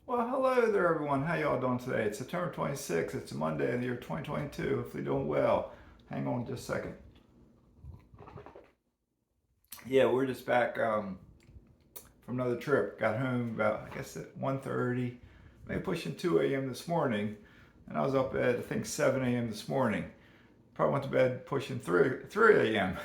Well, hello there, everyone. How y'all doing today? It's September 26th. It's a Monday of the year 2022. Hopefully, doing well. Hang on just a second. Yeah, we're just back from another trip. Got home about, I guess, at 1:30, maybe pushing 2 a.m. this morning. And I was up at, I think, 7 a.m. this morning. Probably went to bed pushing 3 a.m.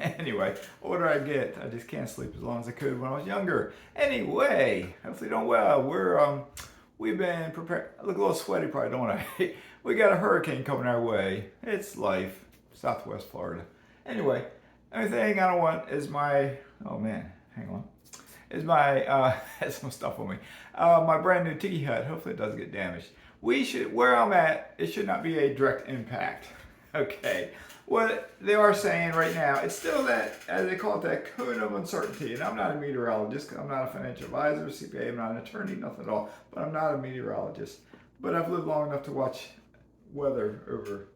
Anyway, what did I get? I just can't sleep as long as I could when I was younger. Anyway, hopefully doing well. We've been prepared. I look a little sweaty, probably, don't I? We got a hurricane coming our way. It's life, Southwest Florida. Anyway, only thing I don't want is my, oh man, hang on, is my, has some stuff on me. My brand new tiki hut. Hopefully it doesn't get damaged. Where I'm at, it should not be a direct impact. Okay, what they are saying right now, it's still that, as they call it, that cone of uncertainty. And I'm not a meteorologist, I'm not a financial advisor, CPA, I'm not an attorney, nothing at all. But I'm not a meteorologist. But I've lived long enough to watch weather over,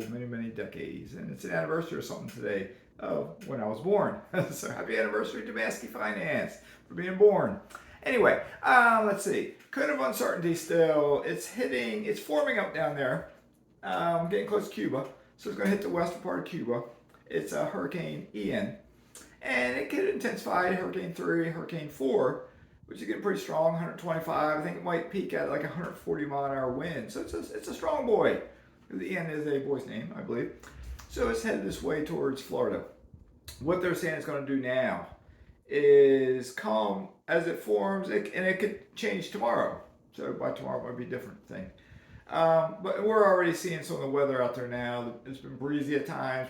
many, many decades. And it's an anniversary or something today of when I was born. So happy anniversary to Mazske Finance for being born. Anyway, let's see. Cone of uncertainty still, it's forming up down there. Getting close to Cuba, so it's going to hit the western part of Cuba. It's a Hurricane Ian, and it could intensify to Hurricane 3, Hurricane 4, which is getting pretty strong, 125. I think it might peak at like 140 mile an hour wind. So it's a strong boy. The Ian is a boy's name, I believe. So it's headed this way towards Florida. What they're saying it's going to do now is come as it forms, and it could change tomorrow. So by tomorrow it might be a different thing. But we're already seeing some of the weather out there now. It's been breezy at times,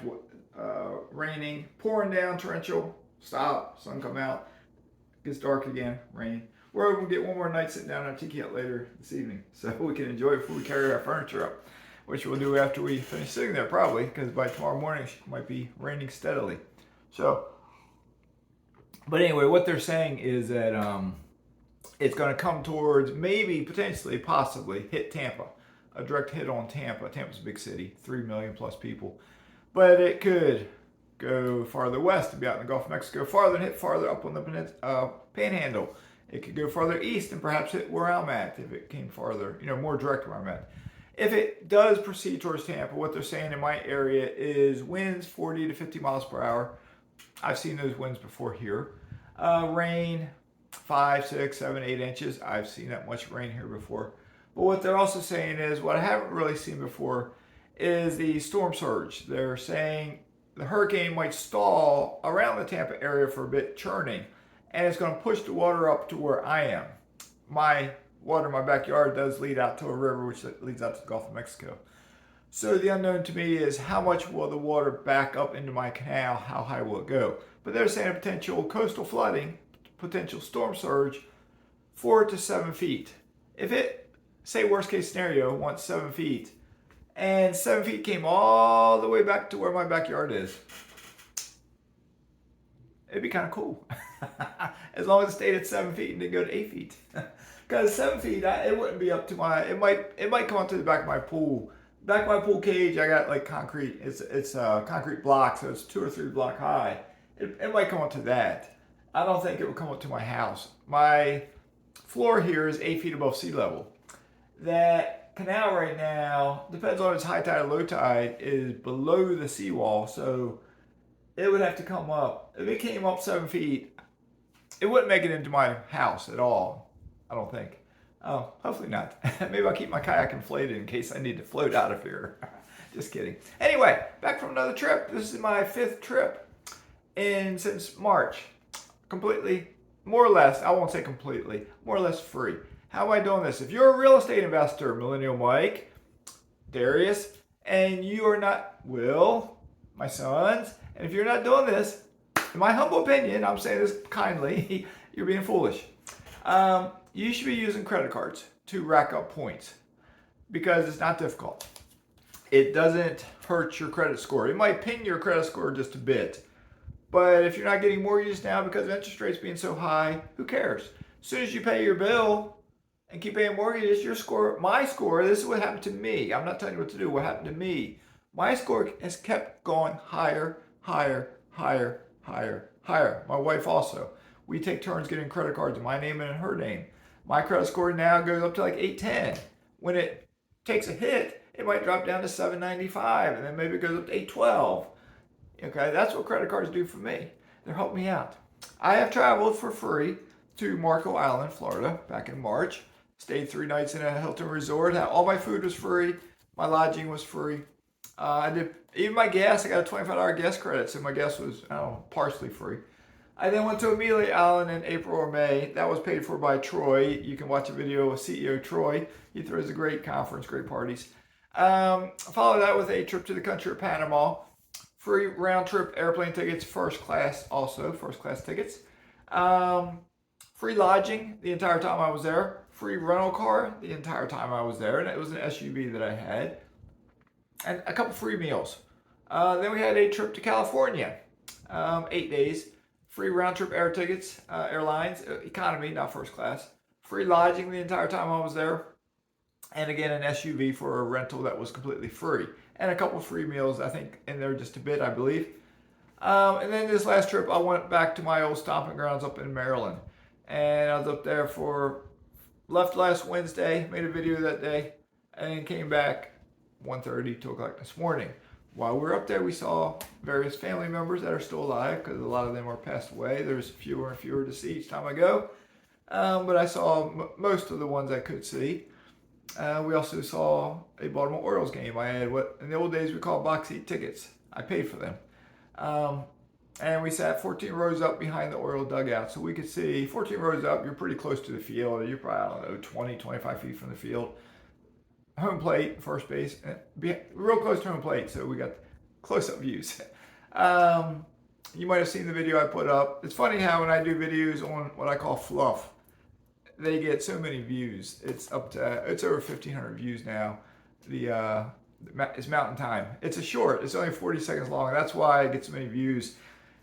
raining, pouring down, torrential, stop, sun come out, gets dark again, rain. We're going to get one more night sitting down on our tiki hut later this evening, so we can enjoy it before we carry our furniture up, which we'll do after we finish sitting there probably, because by tomorrow morning it might be raining steadily. So, but anyway, what they're saying is that it's going to come towards, maybe, potentially, possibly, hit Tampa. A direct hit on Tampa. Tampa's a big city, 3 million plus people. But it could go farther west and be out in the Gulf of Mexico, farther and hit farther up on the panhandle. It could go farther east and perhaps hit where I'm at if it came farther, more direct where I'm at. If it does proceed towards Tampa, what they're saying in my area is winds 40 to 50 miles per hour. I've seen those winds before here. Rain 5, 6, 7, 8 inches. I've seen that much rain here before. But what they're also saying is, what I haven't really seen before, is the storm surge. They're saying the hurricane might stall around the Tampa area for a bit, churning, and it's going to push the water up to where I am. My water in my backyard does lead out to a river, which leads out to the Gulf of Mexico. So the unknown to me is, how much will the water back up into my canal? How high will it go? But they're saying a potential coastal flooding, potential storm surge, 4 to 7 feet. If it, say worst case scenario, wants 7 feet, and 7 feet came all the way back to where my backyard is, it'd be kind of cool. As long as it stayed at 7 feet and didn't go to 8 feet. Because 7 feet, it wouldn't be up to my, it might come up to the back of my pool. Back of my pool cage, I got like concrete, it's a concrete block, so it's 2 or 3 block high. It might come up to that. I don't think it would come up to my house. My floor here is 8 feet above sea level. That canal right now, depends on its high tide or low tide, is below the seawall, so it would have to come up. If it came up 7 feet, it wouldn't make it into my house at all, I don't think. Hopefully not. Maybe I'll keep my kayak inflated in case I need to float out of here. Just kidding. Anyway, back from another trip. This is my 5th trip since March. Completely, more or less, I won't say completely, more or less free. How am I doing this? If you're a real estate investor, Millennial Mike, Darius, and you are not, Will, my sons, and if you're not doing this, in my humble opinion, I'm saying this kindly, you're being foolish. You should be using credit cards to rack up points because it's not difficult. It doesn't hurt your credit score. It might ping your credit score just a bit, but if you're not getting mortgages now because of interest rates being so high, who cares? As soon as you pay your bill and keep paying mortgages, your score, my score, this is what happened to me. I'm not telling you what to do, what happened to me. My score has kept going higher, higher, higher, higher, higher. My wife also. We take turns getting credit cards in my name and in her name. My credit score now goes up to like 810. When it takes a hit, it might drop down to 795, and then maybe it goes up to 812. Okay, that's what credit cards do for me. They're helping me out. I have traveled for free to Marco Island, Florida, back in March. Stayed 3 nights in a Hilton resort. All my food was free. My lodging was free. I did even my gas. I got a $25 gas credit, so my gas was partially free. I then went to Amelia Island in April or May. That was paid for by Troy. You can watch a video of CEO Troy. He throws a great conference, great parties. Follow that with a trip to the country of Panama. Free round trip airplane tickets, first class tickets. Free lodging the entire time I was there. Free rental car the entire time I was there, and it was an SUV that I had. And a couple free meals. Then we had a trip to California, 8 days. Free round trip air tickets, airlines, economy, not first class. Free lodging the entire time I was there. And again, an SUV for a rental that was completely free. And a couple free meals, I think, in there just a bit, I believe. And then this last trip, I went back to my old stomping grounds up in Maryland. And I was up there left last Wednesday, made a video that day, and then came back 1:30, 2 o'clock this morning. While we were up there, we saw various family members that are still alive, because a lot of them are passed away. There's fewer and fewer to see each time I go. But I saw most of the ones I could see. We also saw a Baltimore Orioles game. I had what in the old days we called box seat tickets. I paid for them. And we sat 14 rows up behind the Oriole dugout, so we could see 14 rows up. You're pretty close to the field. You're probably, I don't know, 20, 25 feet from the field. Home plate, first base, real close to home plate, so we got close-up views. You might have seen the video I put up. It's funny how when I do videos on what I call fluff, they get so many views. It's over 1,500 views now. It's Mountain Time. It's a short. It's only 40 seconds long. That's why it gets so many views.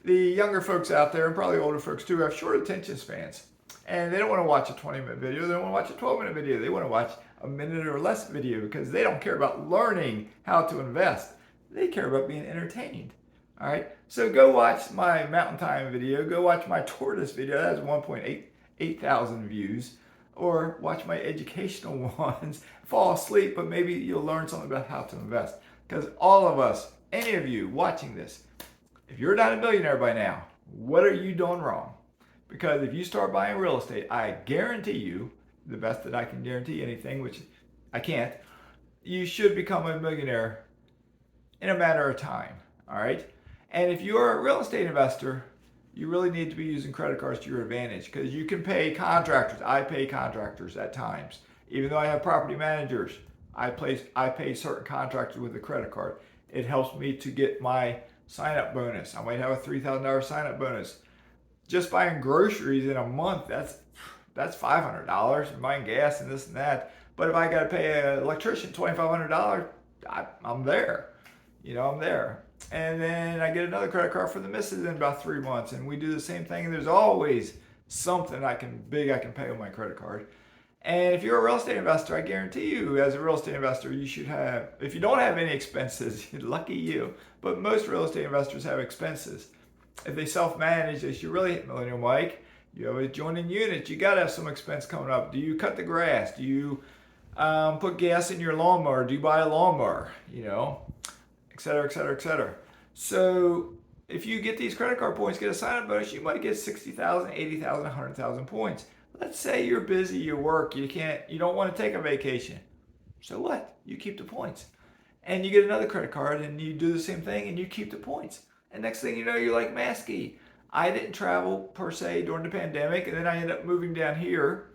The younger folks out there, and probably older folks too, have short attention spans. And they don't want to watch a 20-minute video. They don't want to watch a 12-minute video. They want to watch a minute or less video because they don't care about learning how to invest. They care about being entertained. All right. So go watch my Mountain Time video. Go watch my tortoise video. That has 1.8 thousand views. Or watch my educational ones. Fall asleep, but maybe you'll learn something about how to invest. Because all of us, any of you watching this, if you're not a millionaire by now, what are you doing wrong? Because if you start buying real estate, I guarantee you, the best that I can guarantee anything, which I can't, you should become a millionaire in a matter of time, all right? And if you're a real estate investor, you really need to be using credit cards to your advantage because you can pay contractors. I pay contractors at times. Even though I have property managers, I pay certain contractors with a credit card. It helps me to get my sign-up bonus. I might have a $3,000 sign-up bonus. Just buying groceries in a month, that's $500, buying gas and this and that. But if I got to pay an electrician $2,500, I'm there. I'm there. And then I get another credit card for the missus in about 3 months, and we do the same thing. And there's always something I can pay with my credit card. And if you're a real estate investor, I guarantee you, as a real estate investor, you should have. If you don't have any expenses, lucky you. But most real estate investors have expenses. If they self-manage, they should really hit Millennial Mike. You always join in units. You got to have some expense coming up. Do you cut the grass? Do you put gas in your lawnmower? Do you buy a lawnmower? Et cetera, et cetera, et cetera. So if you get these credit card points, get a sign-up bonus, you might get 60,000, 80,000, 100,000 points. Let's say you're busy, you work, you don't want to take a vacation. So what? You keep the points. And you get another credit card and you do the same thing and you keep the points. And next thing you know, you're like mazske. I didn't travel per se during the pandemic, and then I ended up moving down here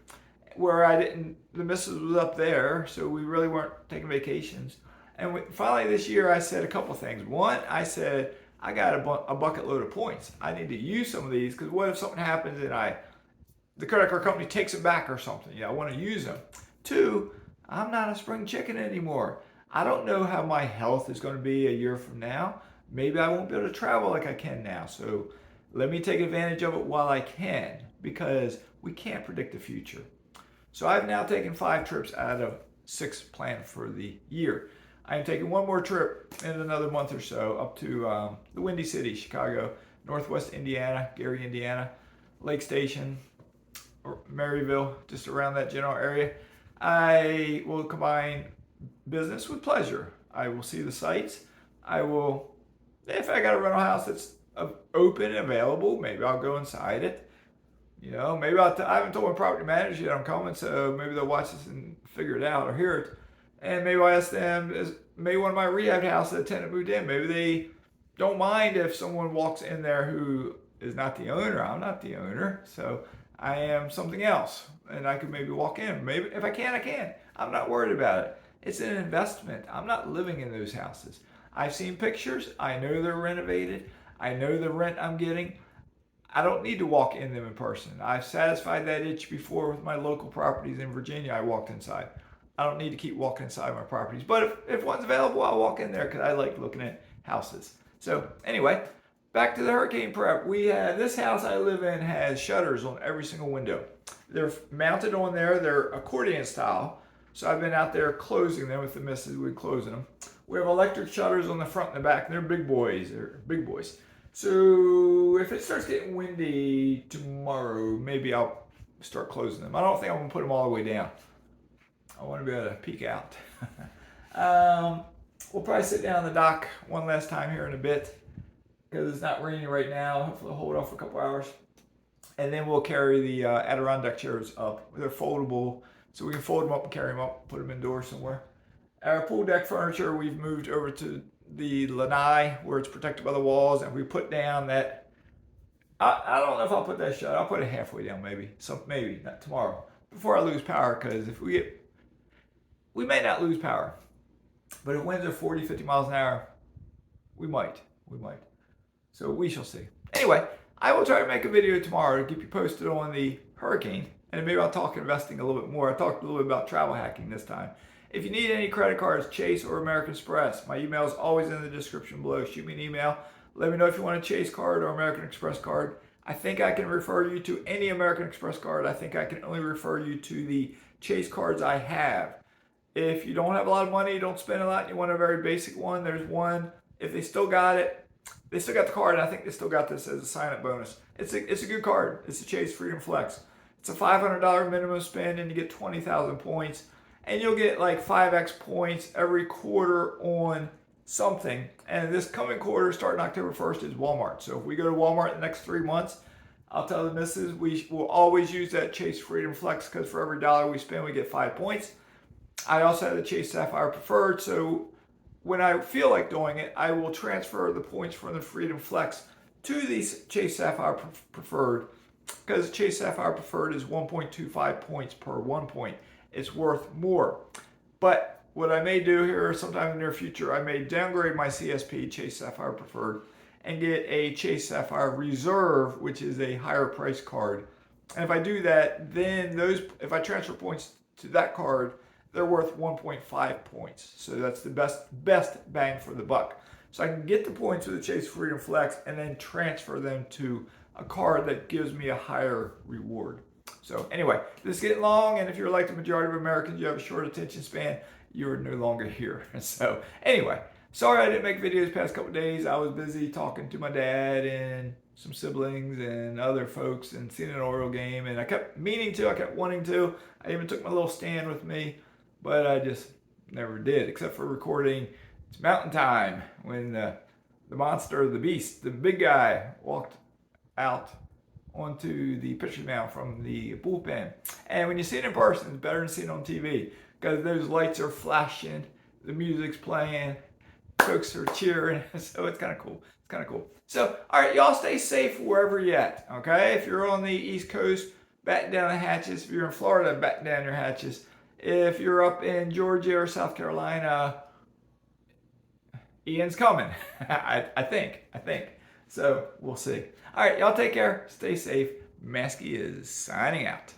where the missus was up there, so we really weren't taking vacations. And finally this year I said a couple things. One, I said, I got a bucket load of points. I need to use some of these because what if something happens and the credit card company takes them back or something? I want to use them. Two, I'm not a spring chicken anymore. I don't know how my health is going to be a year from now. Maybe I won't be able to travel like I can now. So let me take advantage of it while I can because we can't predict the future. So I've now taken 5 trips out of 6 planned for the year. I am taking one more trip in another month or so up to the Windy City, Chicago, Northwest Indiana, Gary, Indiana, Lake Station, or Maryville, just around that general area. I will combine business with pleasure. I will see the sites. I will, if I got a rental house that's open and available, maybe I'll go inside it. You know, maybe I haven't told my property manager yet I'm coming, so maybe they'll watch this and figure it out or hear it. And maybe I'll ask them, maybe one of my rehab houses, a tenant moved in, maybe they don't mind if someone walks in there who is not the owner. I'm not the owner, so I am something else. And I could maybe walk in. Maybe if I can, I can. I'm not worried about it. It's an investment. I'm not living in those houses. I've seen pictures. I know they're renovated. I know the rent I'm getting. I don't need to walk in them in person. I've satisfied that itch before with my local properties in Virginia. I walked inside. I don't need to keep walking inside my properties. But if one's available, I'll walk in there because I like looking at houses. So anyway, back to the hurricane prep. This house I live in has shutters on every single window. They're mounted on there. They're accordion style. So I've been out there closing them with the missus. We're closing them. We have electric shutters on the front and the back. They're big boys. They're big boys. So if it starts getting windy tomorrow, maybe I'll start closing them. I don't think I'm going to put them all the way down. I want to be able to peek out. We'll probably sit down on the dock one last time here in a bit because it's not raining right now. Hopefully I'll hold off for a couple hours. And then we'll carry the Adirondack chairs up. They're foldable, so we can fold them up and carry them up, put them indoors somewhere. Our pool deck furniture, we've moved over to the lanai where it's protected by the walls, and we put down that, I don't know if I'll put that shut. I'll put it halfway down maybe. Maybe not tomorrow before I lose power, because if we may not lose power, but if winds are 40, 50 miles an hour, we might. So we shall see. Anyway, I will try to make a video tomorrow to keep you posted on the hurricane, and maybe I'll talk investing a little bit more. I talked a little bit about travel hacking this time. If you need any credit cards, Chase or American Express, my email is always in the description below. Shoot me an email. Let me know if you want a Chase card or American Express card. I think I can refer you to any American Express card. I think I can only refer you to the Chase cards I have. If you don't have a lot of money, you don't spend a lot, you want a very basic one, there's one. If they still got it, they still got the card, and I think they still got this as a sign-up bonus. It's a good card. It's the Chase Freedom Flex. It's a $500 minimum spend, and you get 20,000 points. And you'll get like 5x points every quarter on something. And this coming quarter, starting October 1st, is Walmart. So if we go to Walmart in the next 3 months, I'll tell the missus we will always use that Chase Freedom Flex, because for every dollar we spend, we get 5 points. I also have the Chase Sapphire Preferred, so when I feel like doing it, I will transfer the points from the Freedom Flex to the Chase Sapphire Preferred, because Chase Sapphire Preferred is 1.25 points per 1 point. It's worth more. But what I may do here sometime in the near future, I may downgrade my CSP, Chase Sapphire Preferred, and get a Chase Sapphire Reserve, which is a higher price card. And if I do that, then if I transfer points to that card, they're worth 1.5 points. So that's the best bang for the buck. So I can get the points with the Chase Freedom Flex and then transfer them to a card that gives me a higher reward. So anyway, this is getting long, and if you're like the majority of Americans, you have a short attention span, you're no longer here. So anyway, sorry I didn't make videos the past couple days. I was busy talking to my dad and some siblings and other folks and seeing an Oriole game, and I kept wanting to. I even took my little stand with me, but I just never did, except for recording It's Mountain Time when the monster, the beast, the big guy walked out onto the pitcher's mound from the bullpen. And when you see it in person, it's better than seeing it on TV, because those lights are flashing, the music's playing, folks are cheering, so it's kind of cool. So, all right, y'all stay safe wherever you're at, okay? If you're on the East Coast, batten down the hatches. If you're in Florida, batten down your hatches. If you're up in Georgia or South Carolina, Ian's coming, I think. So we'll see. All right, y'all take care. Stay safe. Mazske is signing out.